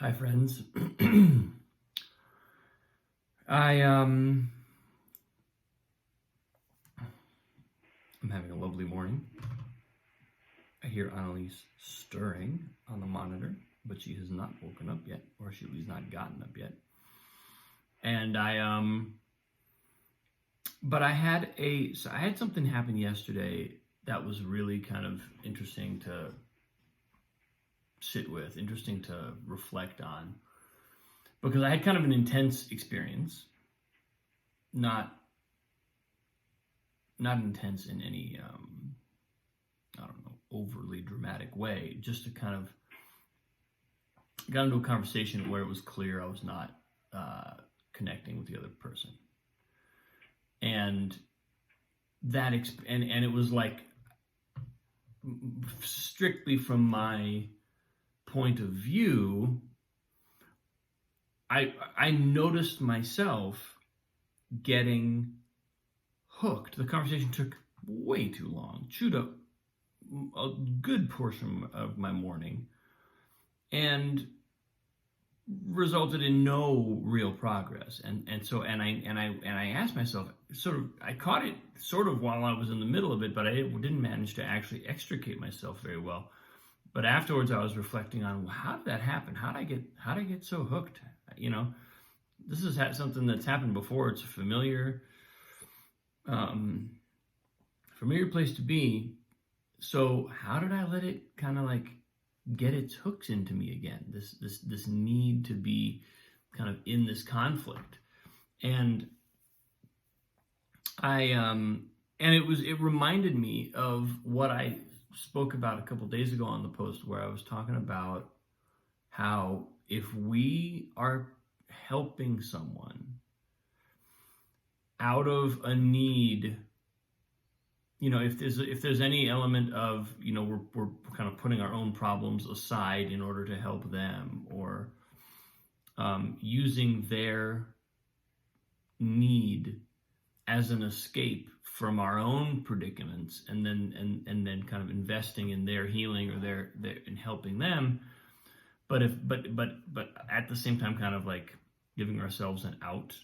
Hi, friends. I I'm having a lovely morning. I hear Annalise stirring on the monitor, but she has not woken up yet, or she's not gotten up yet. And but I had something happen yesterday that was really kind of interesting to sit with, interesting to reflect on, because I had kind of an intense experience, not intense in any I don't know, overly dramatic way, just to kind of got into a conversation where it was clear I was not connecting with the other person, and and it was like, strictly from my point of view, I noticed myself getting hooked. The conversation took way too long, chewed up a good portion of my morning, and resulted in no real progress. I asked myself, I caught it sort of while I was in the middle of it, but I didn't manage to actually extricate myself very well. But afterwards, I was reflecting on, well, how did that happen? How did I get so hooked? This is something that's happened before. It's a familiar place to be. So how did I let it kind of like get its hooks into me again? This need to be kind of in this conflict, and it reminded me of what I spoke about a couple days ago on the post, where I was talking about how if we are helping someone out of a need, if there's any element of, we're kind of putting our own problems aside in order to help them, or using their need as an escape from our own predicaments, and then kind of investing in their healing, or their in helping them, but at the same time kind of like giving ourselves an out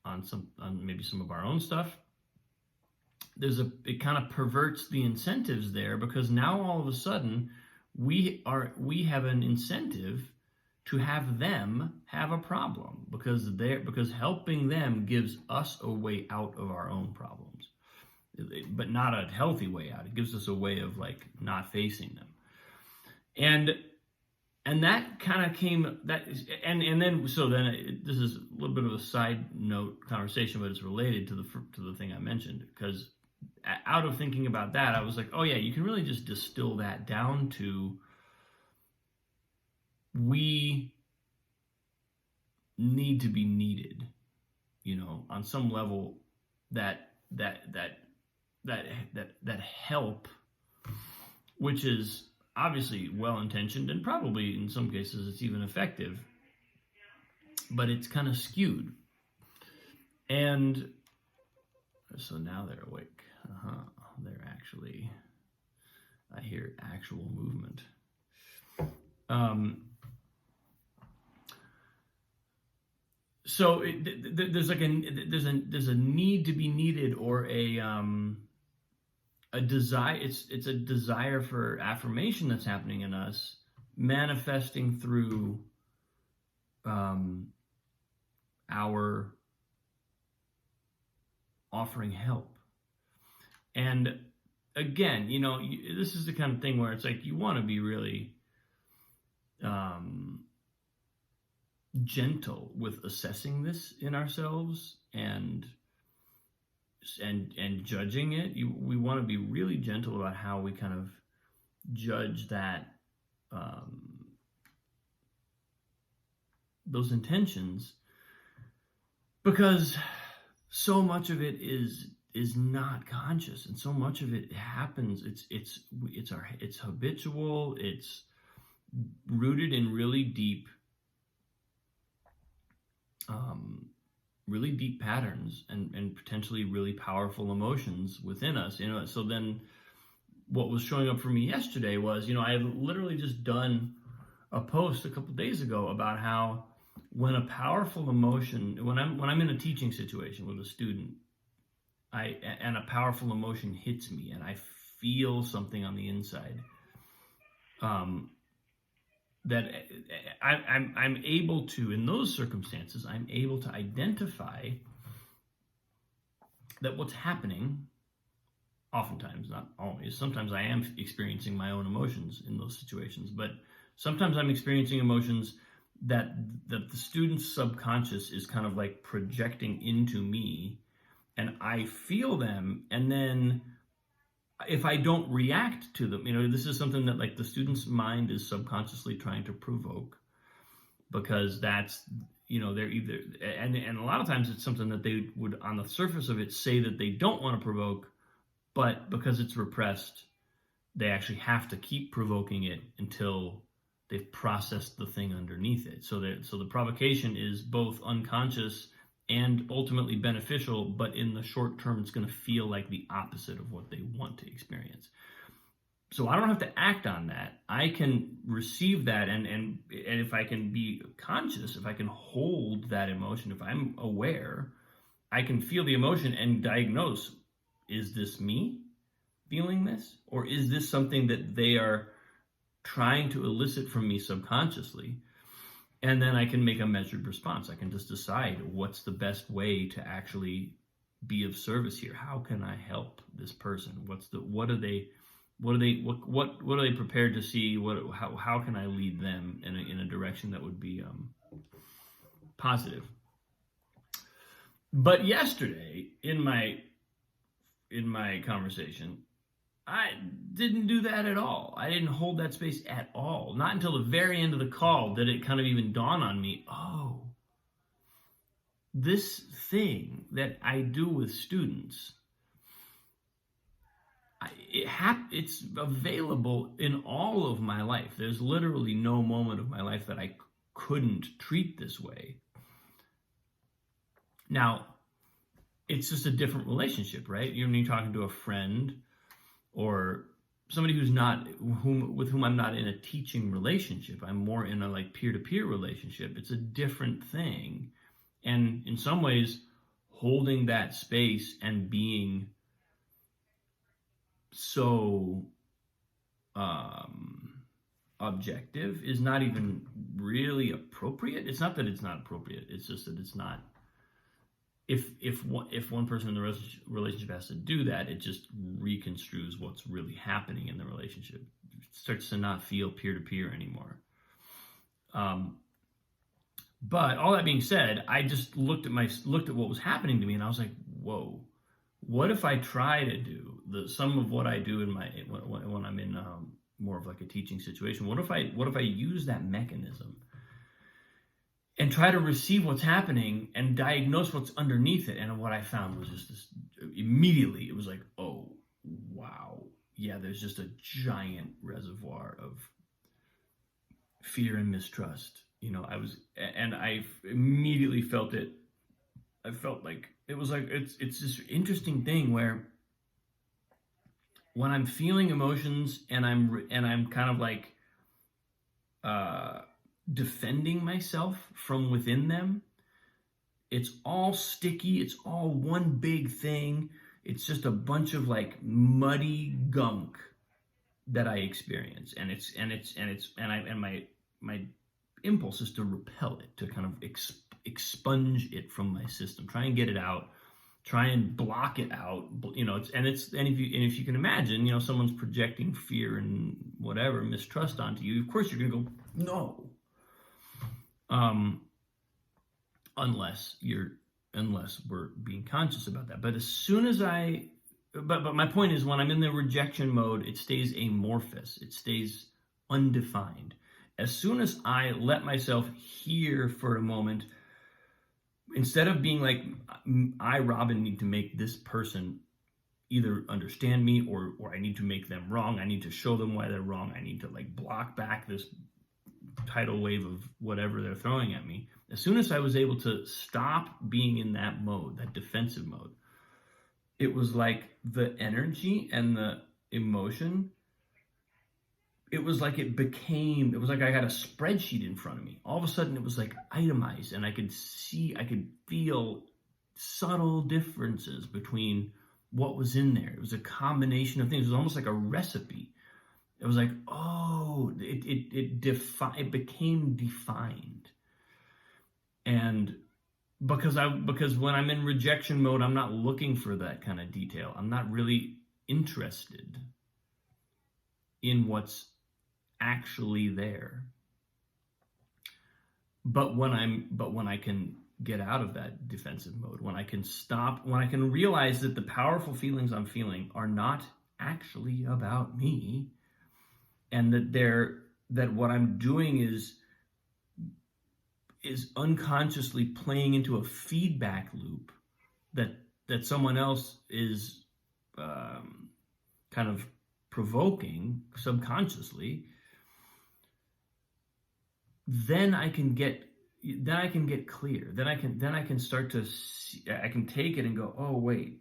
on maybe some of our own stuff. It kind of perverts the incentives there, because now all of a sudden we have an incentive to have them have a problem, because helping them gives us a way out of our own problems, but not a healthy way out. It gives us a way of like not facing them. And that kind of came, this is a little bit of a side note conversation, but it's related to the thing I mentioned, because out of thinking about that, I was like, oh yeah, you can really just distill that down to, we need to be needed, on some level. That help, which is obviously well-intentioned, and probably in some cases it's even effective, but it's kind of skewed. And so now they're awake. They're actually, I hear actual movement. So there's a need to be needed, or a desire. It's a desire for affirmation that's happening in us, manifesting through our offering help. And again, this is the kind of thing where it's like, you want to be really gentle with assessing this in ourselves, and judging it. We want to be really gentle about how we kind of judge that, those intentions, because so much of it is not conscious, and so much of it happens. It's habitual. It's rooted in really deep patterns, and potentially really powerful emotions within us. So then what was showing up for me yesterday was, I had literally just done a post a couple days ago about how when a powerful emotion, when I'm in a teaching situation with a student, and a powerful emotion hits me and I feel something on the inside, that I'm able to, in those circumstances, I'm able to identify that what's happening, oftentimes, not always, sometimes I am experiencing my own emotions in those situations, but sometimes I'm experiencing emotions that the student's subconscious is kind of like projecting into me, and I feel them, and then if I don't react to them, this is something that like the student's mind is subconsciously trying to provoke, because that's, they're either, and a lot of times it's something that they would on the surface of it say that they don't want to provoke, but because it's repressed, they actually have to keep provoking it until they've processed the thing underneath it. So the provocation is both unconscious and ultimately beneficial, but in the short term, it's going to feel like the opposite of what they want to experience. So I don't have to act on that. I can receive that, and if I can be conscious, if I can hold that emotion, if I'm aware, I can feel the emotion and diagnose, is this me feeling this? Or is this something that they are trying to elicit from me subconsciously? And then I can make a measured response. I can just decide what's the best way to actually be of service here. How can I help this person? What are they prepared to see? How can I lead them in a direction that would be positive? But yesterday in my conversation, I didn't do that at all. I didn't hold that space at all. Not until the very end of the call did it kind of even dawn on me, oh, this thing that I do with students, it's available in all of my life. There's literally no moment of my life that I couldn't treat this way. Now, it's just a different relationship, right? When you're talking to a friend or somebody with whom I'm not in a teaching relationship, I'm more in a like peer-to-peer relationship. It's a different thing. And in some ways, holding that space and being so objective is not even really appropriate. It's not that it's not appropriate. It's just that it's not. If one person in the relationship has to do that, it just reconstrues what's really happening in the relationship. It starts to not feel peer-to-peer anymore. But all that being said, I just looked at what was happening to me, and I was like, "Whoa! What if I try to do some of what I do when I'm in more of like a teaching situation? What if I use that mechanism and try to receive what's happening and diagnose what's underneath it?" And what I found was just this, immediately, it was like, oh, wow. Yeah, there's just a giant reservoir of fear and mistrust. I immediately felt it. I felt like, it was like, it's this interesting thing where when I'm feeling emotions and I'm kind of like, defending myself from within them, it's all sticky, it's all one big thing, it's just a bunch of like muddy gunk that I experience, and my impulse is to repel it, to kind of expunge it from my system, try and get it out, try and block it out. And if you can imagine, someone's projecting fear and whatever mistrust onto you, of course you're gonna go, no. Unless we're being conscious about that. But as soon as but my point is, when I'm in the rejection mode, it stays amorphous. It stays undefined. As soon as I let myself hear for a moment, instead of being like, I, Robin, need to make this person either understand me or I need to make them wrong. I need to show them why they're wrong. I need to like block back this tidal wave of whatever they're throwing at me. As soon as I was able to stop being in that mode, that defensive mode, it was like the energy and the emotion it was like it was like I had a spreadsheet in front of me. All of a sudden it was like itemized, and I could feel subtle differences between what was in there. It was a combination of things. It was almost like a recipe. It was like, oh, it became defined. And because when I'm in rejection mode, I'm not looking for that kind of detail. I'm not really interested in what's actually there. But when I can get out of that defensive mode, when I can stop, when I can realize that the powerful feelings I'm feeling are not actually about me, and that what I'm doing is unconsciously playing into a feedback loop that someone else is kind of provoking subconsciously, then I can get clear. Then I can start to see, I can take it and go, oh wait,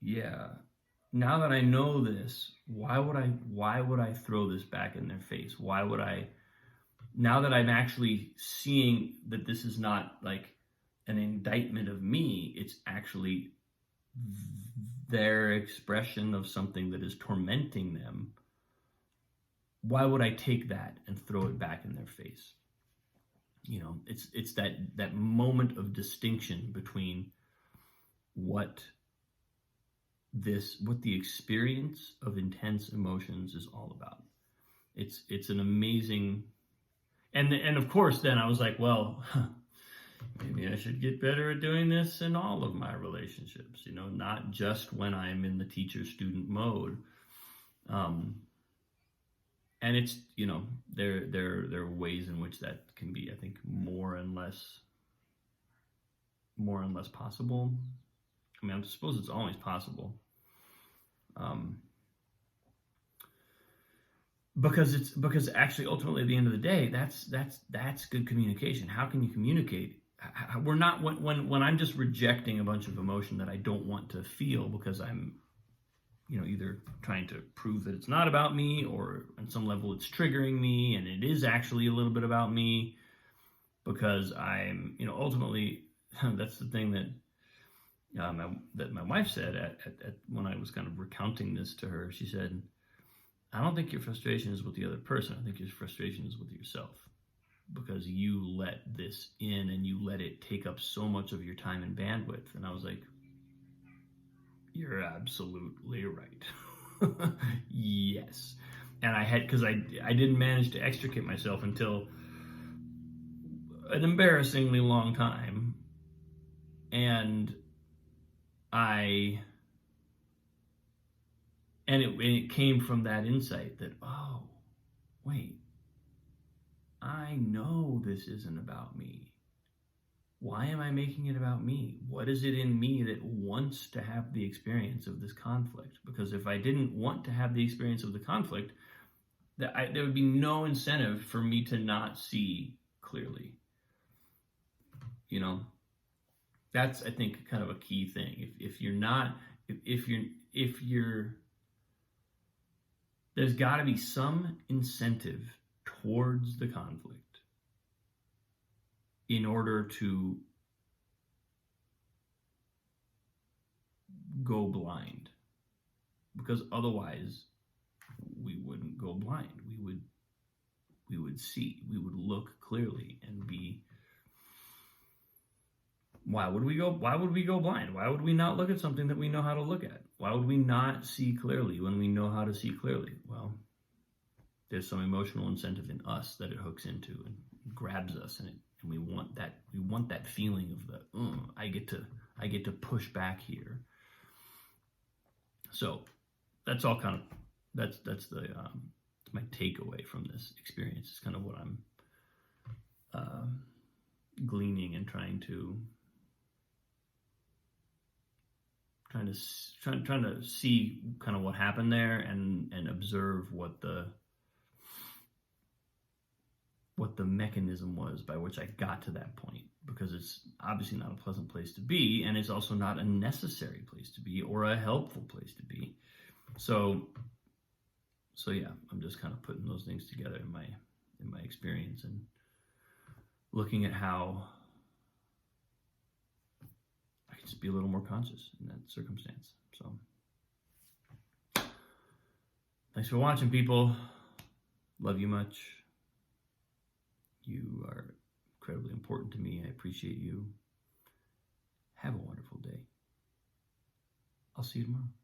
yeah. Now that I know this, why would I throw this back in their face? Why would I? Now that I'm actually seeing that this is not like an indictment of me, it's actually their expression of something that is tormenting them. Why would I take that and throw it back in their face? You know, it's that moment of distinction between what the experience of intense emotions is all about. It's an amazing, and of course then I was like, well, maybe I should get better at doing this in all of my relationships, you know, not just when I'm in the teacher-student mode. And it's, you know, there are ways in which that can be, I think, more and less possible. I mean, I suppose it's always possible. Because actually, ultimately, at the end of the day, that's good communication. How can you communicate? We're not, when I'm just rejecting a bunch of emotion that I don't want to feel because I'm, you know, either trying to prove that it's not about me, or on some level it's triggering me and it is actually a little bit about me, because I'm, you know, ultimately that's the thing that that my wife said at when I was kind of recounting this to her. She said, I don't think your frustration is with the other person. I think your frustration is with yourself, because you let this in and you let it take up so much of your time and bandwidth. And I was like, you're absolutely right. Yes. And because I didn't manage to extricate myself until an embarrassingly long time. And it came from that insight that, oh, wait, I know this isn't about me. Why am I making it about me? What is it in me that wants to have the experience of this conflict? Because if I didn't want to have the experience of the conflict, there would be no incentive for me to not see clearly. You know, that's, I think, kind of a key thing. If you're, there's got to be some incentive towards the conflict in order to go blind, because otherwise we wouldn't go blind. We would see, we would look clearly and be. Why would we go blind? Why would we not look at something that we know how to look at? Why would we not see clearly when we know how to see clearly? Well, there's some emotional incentive in us that it hooks into and grabs us, and we want that feeling of the I get to push back here. So that's all kind of that's my takeaway from this experience. It's kind of what I'm gleaning and trying to see kind of what happened there, and observe what the mechanism was by which I got to that point, because it's obviously not a pleasant place to be, and it's also not a necessary place to be or a helpful place to be. So So yeah, I'm just kind of putting those things together in my experience and looking at how I can just be a little more conscious in that circumstance. So thanks for watching, people. Love you much. You are incredibly important to me. I appreciate you. Have a wonderful day. I'll see you tomorrow.